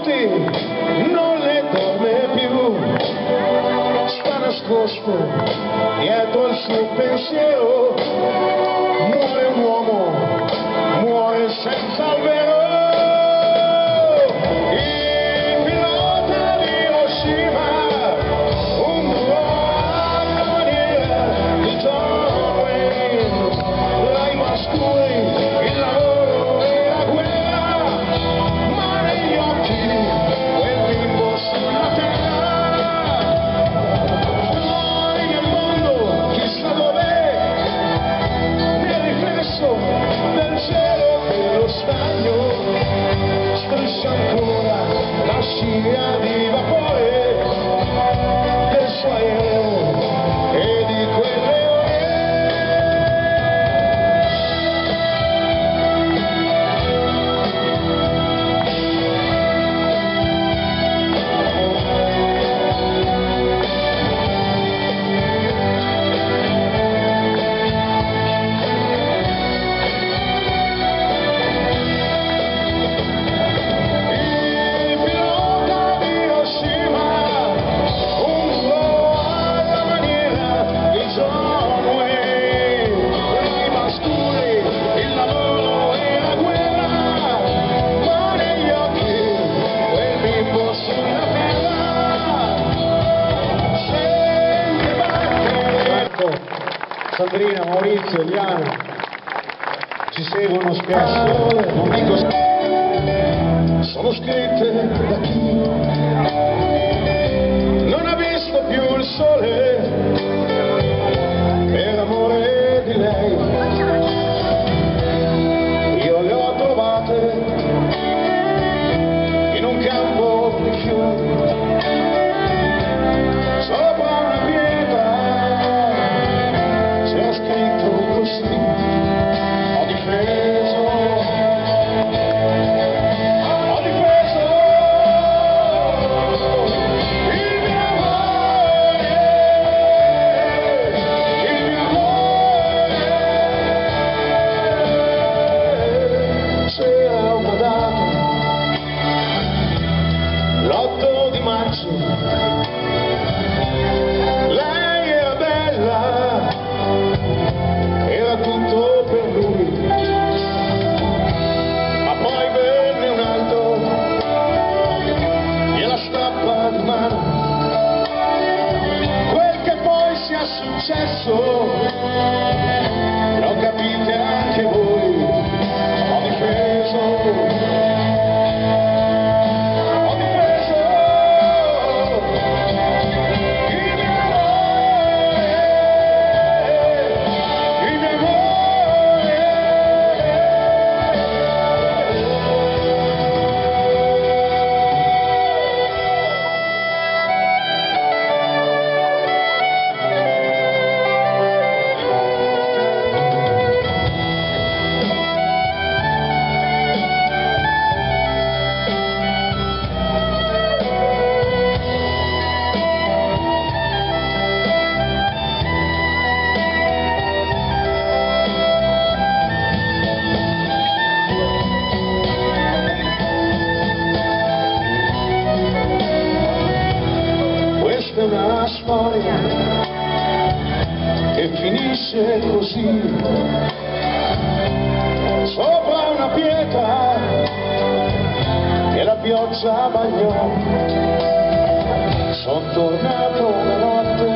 notti non le dorme più, sta nascosto dietro il suo pensiero, muore un uomo, muore senza il vero. Il pilota di Hiroshima, un buon maniera di John Wayne, lai masculi, il lavoro e la guerra, ma negli occhi quel bimbo sulla terra. Fuori nel mondo, chissà dov'è, nel riflesso del cielo dello stagno, striscia ancora la scia di vapore del suo aereo e di quelle Sandrina, Maurizio, Eliana ci seguono spesso, non dico sono scritte da chi non ha visto più il sole per amore di lei. Io le ho trovate in un campo di fiori sopra una pietra. C'era scritto così, ho difeso il mio amore, c'era una data, l'8 di maggio, lei era bella, era tutto per lui, ma poi venne un altro, gliela strappa di mano. Quel che poi sia successo lo capite anche voi. Ho difeso il mio amore, il mio amore. Questa è una storia che finisce così, sopra una pietra che la pioggia bagnò. Sono tornato una notte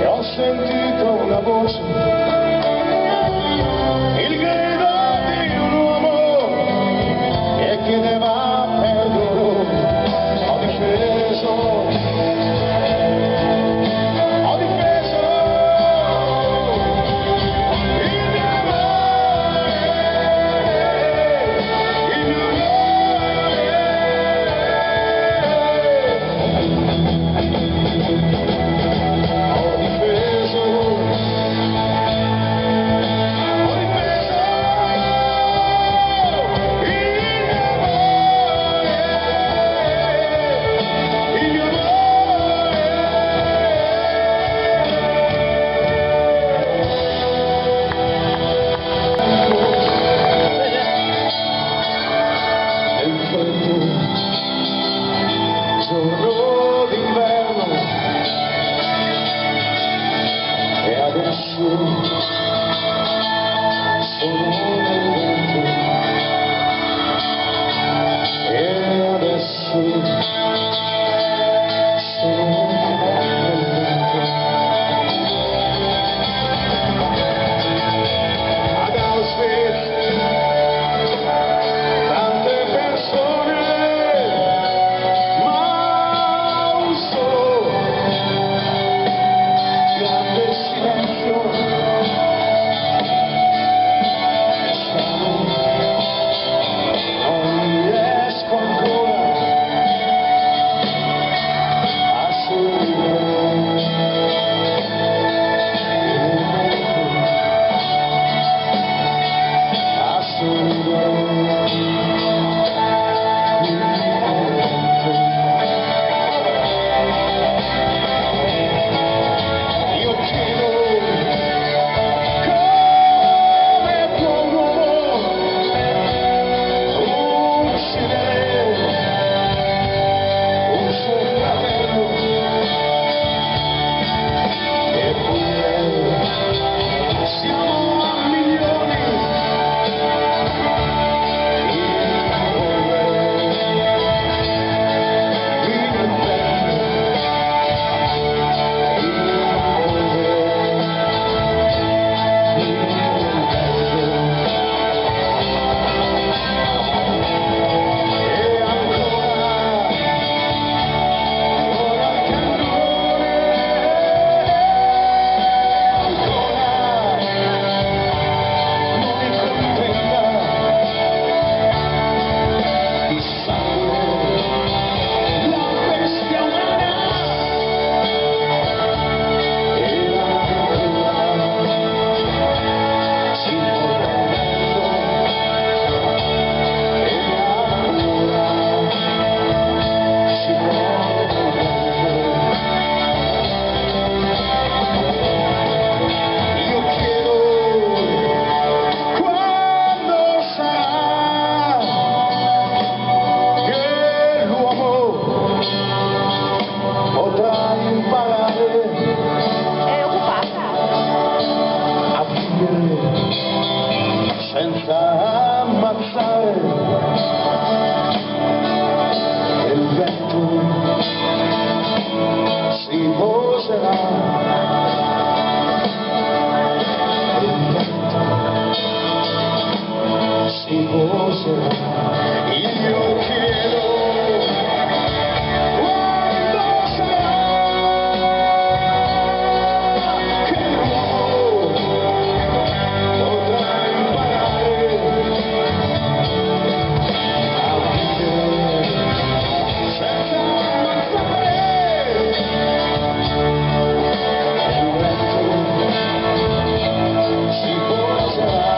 e ho sentito una voce, il grido di un uomo che chiedeva perdono. Ho difeso il mio amore, il mio amore. mare, e il vento si poserà, e il vento si poserà. Io chiedo quando sarà che l'uomo potrà imparare a vivere senza ammazzare. Il vento si poserà.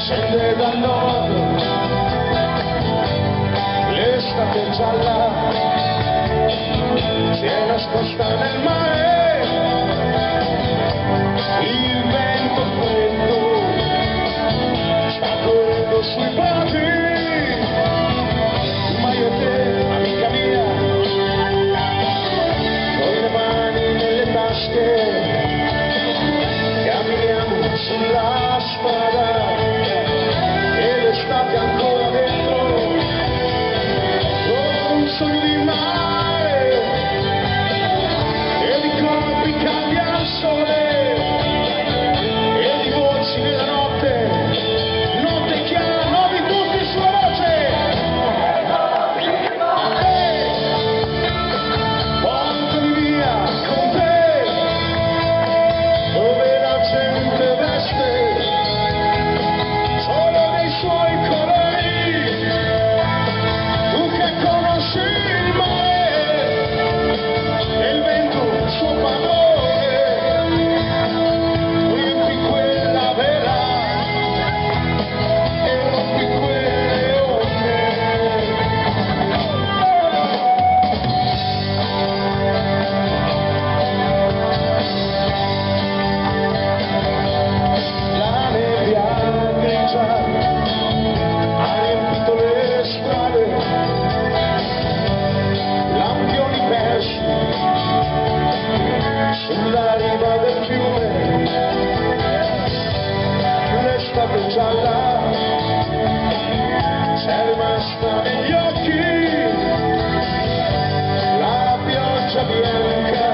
Scende dal nord, l'estate gialla si è nascosta nel mare, il vento freddo sta correndo sui prati, ma io e te, amica mia, con le mani nelle tasche, camminiamo sulla strada. State ancora dentro con un sogno di mare e di corpi caldi al sole e di voci nella notte, notte chiara, nuovi tutti sulla voce. Portami via con te dove la gente veste solo dei suoi colori, tu che conosci il mare e il vento suo padrone, riempi quella vela e rompi quelle onde. La nebbia grigia ha riempito le strade, lampioni persi sulla riva del fiume, l'estate gialla c'è rimasta negli occhi, la pioggia bianca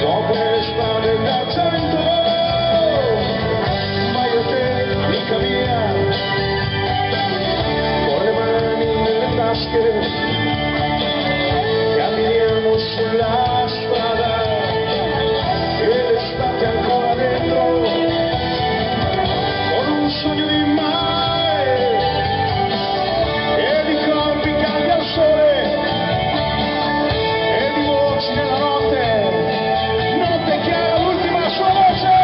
dopo l'estate d'argento, ma io e te, amica mia, con le mani nelle tasche, camminiamo sulla strada e l'estate ancora dentro, con un sogno di mare e di corpi caldi al sole e di voci nella notte, notte chiara, l'ultima sua voce.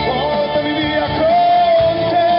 Portami via con te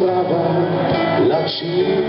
sembrava la cima